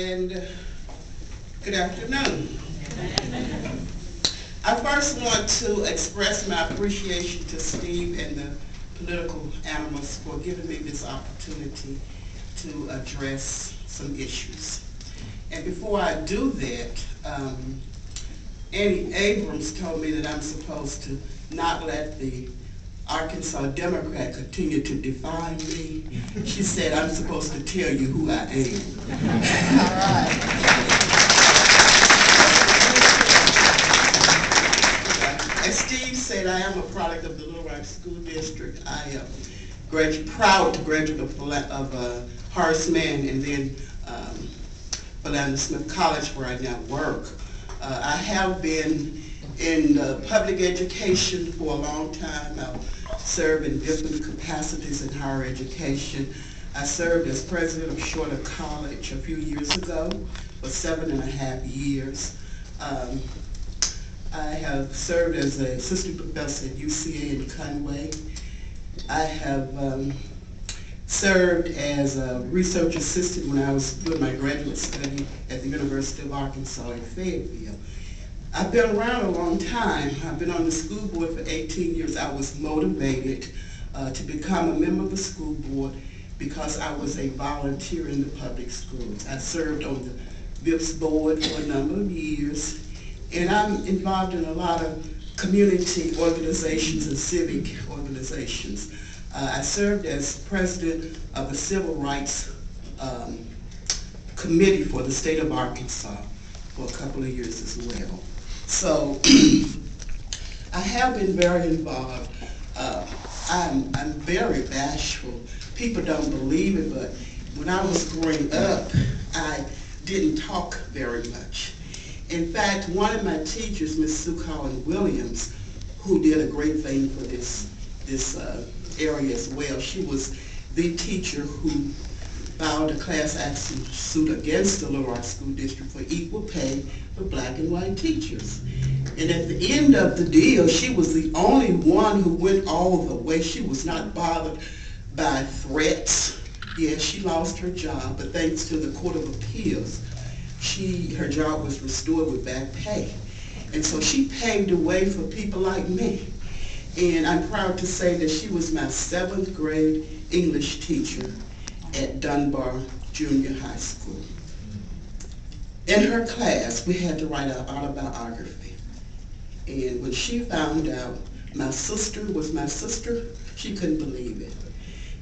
and good afternoon. I first want to express my appreciation to Steve and the political animals for giving me this opportunity to address some issues. And before I do that, Annie Abrams told me that I'm supposed to not let the Arkansas Democrat continue to define me. She said I'm supposed to tell you who I am. All right. As Steve said, I am a product of the Little Rock School District. I am proud to graduate of Horace Mann and then Philander Smith College, where I now work. I have been in public education for a long time. I've served in different capacities in higher education. I served as president of Shorter College a few years ago for 7.5 years. I have served as an assistant professor at UCA in Conway. I have served as a research assistant when I was doing my graduate study at the University of Arkansas in Fayetteville. I've been around a long time. I've been on the school board for 18 years. I was motivated to become a member of the school board because I was a volunteer in the public schools. I served on the VIPS board for a number of years, and I'm involved in a lot of community organizations and civic organizations. I served as president of the Civil Rights Committee for the state of Arkansas for a couple of years as well. So I have been very involved. I'm very bashful. People don't believe it, but when I was growing up, I didn't talk very much. In fact, one of my teachers, Miss Sue Collin Williams, who did a great thing for this area as well, she was the teacher who filed a class action suit against the Little Rock School District for equal pay for black and white teachers. And at the end of the deal, she was the only one who went all the way. She was not bothered by threats. Yes, she lost her job, but thanks to the Court of Appeals, her job was restored with back pay. And so she paved the way for people like me. And I'm proud to say that she was my 7th grade English teacher at Dunbar Junior High School. In her class, we had to write our autobiography. And when she found out my sister was my sister, she couldn't believe it.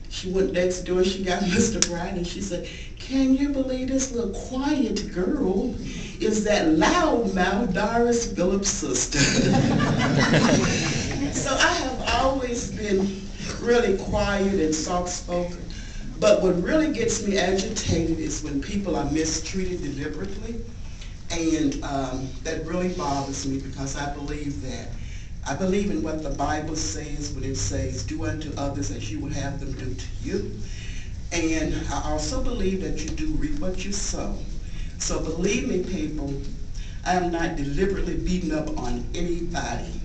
She went next door, she got Mr. Bright, and she said, "Can you believe this little quiet girl is that loudmouth Doris Phillips' sister?" So I have always been really quiet and soft-spoken. But what really gets me agitated is when people are mistreated deliberately, and that really bothers me because I believe in what the Bible says when it says, "Do unto others as you would have them do to you." And I also believe that you do reap what you sow. So believe me, people, I am not deliberately beating up on anybody.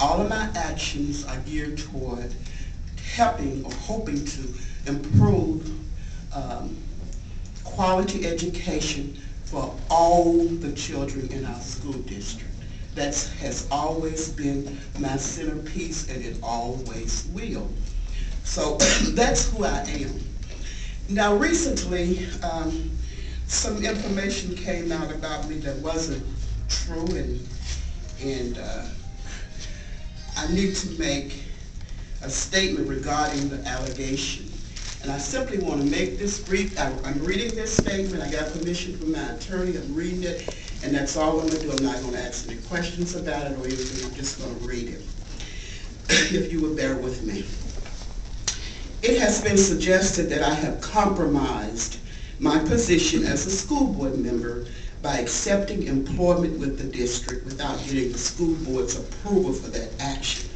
All of my actions are geared toward helping or hoping to improve quality education for all the children in our school district. That has always been my centerpiece, and it always will. So that's who I am. Now recently, some information came out about me that wasn't true, and I need to make a statement regarding the allegation. And I simply want to make this brief. I'm reading this statement. I got permission from my attorney. I'm reading it, and that's all I'm going to do. I'm not going to ask any questions about it or anything. I'm just going to read it, if you would bear with me. It has been suggested that I have compromised my position as a school board member by accepting employment with the district without getting the school board's approval for that action.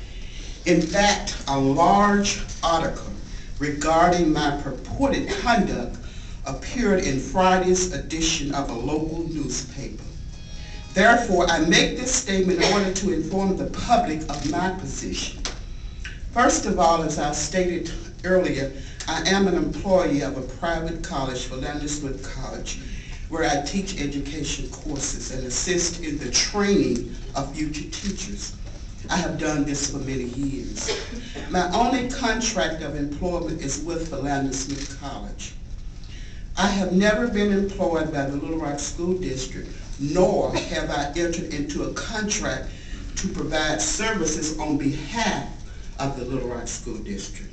In fact, a large article regarding my purported conduct appeared in Friday's edition of a local newspaper. Therefore, I make this statement in order to inform the public of my position. First of all, as I stated earlier, I am an employee of a private college, Philander Smith College, where I teach education courses and assist in the training of future teachers. I have done this for many years. My only contract of employment is with Philander Smith College. I have never been employed by the Little Rock School District, nor have I entered into a contract to provide services on behalf of the Little Rock School District.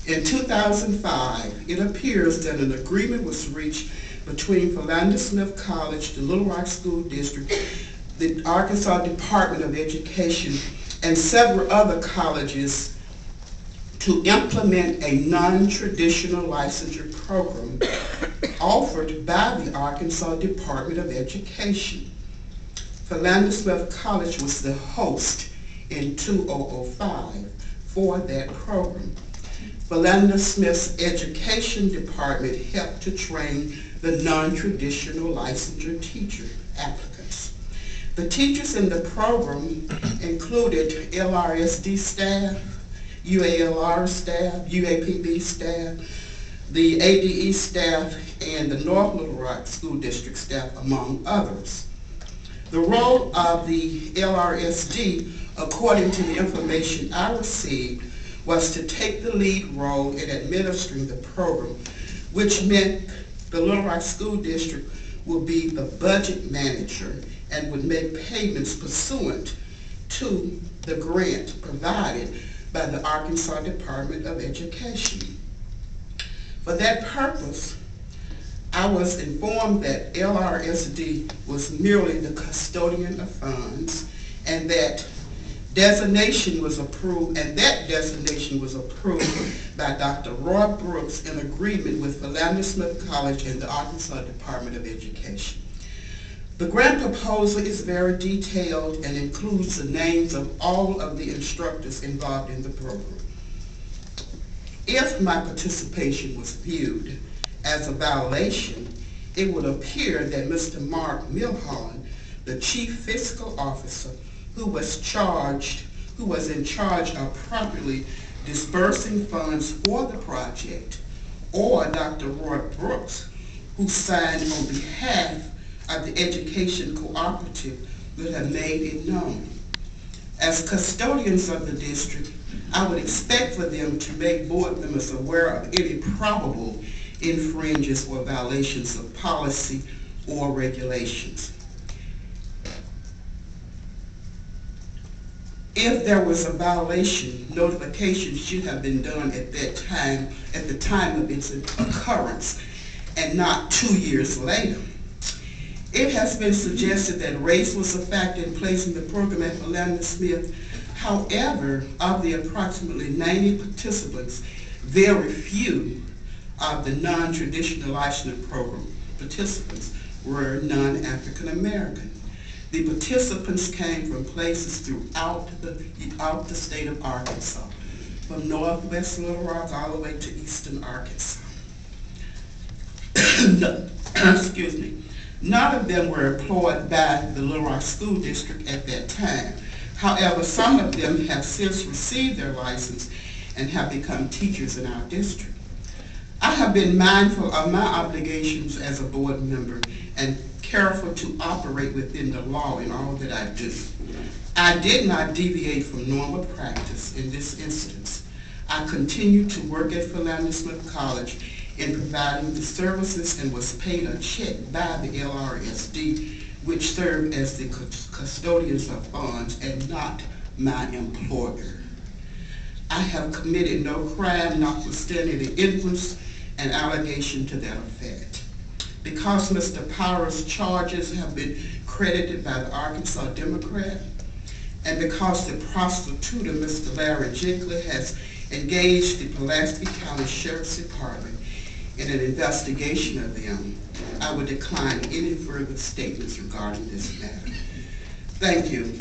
In 2005, it appears that an agreement was reached between Philander Smith College, the Little Rock School District, the Arkansas Department of Education, and several other colleges to implement a non-traditional licensure program offered by the Arkansas Department of Education. Philander Smith College was the host in 2005 for that program. Philander Smith's education department helped to train the non-traditional licensure teacher applicants. The teachers in the program included LRSD staff, UALR staff, UAPB staff, the ADE staff, and the North Little Rock School District staff, among others. The role of the LRSD, according to the information I received, was to take the lead role in administering the program, which meant the Little Rock School District will be the budget manager and would make payments pursuant to the grant provided by the Arkansas Department of Education. For that purpose, I was informed that LRSD was merely the custodian of funds, and that designation was approved, by Dr. Roy Brooks in agreement with Philander Smith College and the Arkansas Department of Education. The grant proposal is very detailed and includes the names of all of the instructors involved in the program. If my participation was viewed as a violation, it would appear that Mr. Mark Milholland, the Chief Fiscal Officer, who was in charge of properly dispersing funds for the project, or Dr. Roy Brooks, who signed on behalf of the Education Cooperative, would have made it known. As custodians of the district, I would expect for them to make board members aware of any probable infringements or violations of policy or regulations. If there was a violation, notification should have been done at that time, at the time of its occurrence, and not 2 years later. It has been suggested that race was a factor in placing the program at Philander Smith. However, of the approximately 90 participants, very few of the non-traditional licensure program participants were non-African American. The participants came from places throughout the state of Arkansas, from northwest Little Rock all the way to eastern Arkansas. Excuse me. None of them were employed by the Little Rock School District at that time. However, some of them have since received their license and have become teachers in our district. I have been mindful of my obligations as a board member and careful to operate within the law in all that I do. I did not deviate from normal practice in this instance. I continued to work at Philander Smith College in providing the services and was paid a check by the LRSD, which served as the custodians of funds and not my employer. I have committed no crime notwithstanding the inference and allegation to that effect. Because Mr. Power's charges have been credited by the Arkansas Democrat, and because the prosecutor, Mr. Larry Jinkler, has engaged the Pulaski County Sheriff's Department in an investigation of them, I would decline any further statements regarding this matter. Thank you.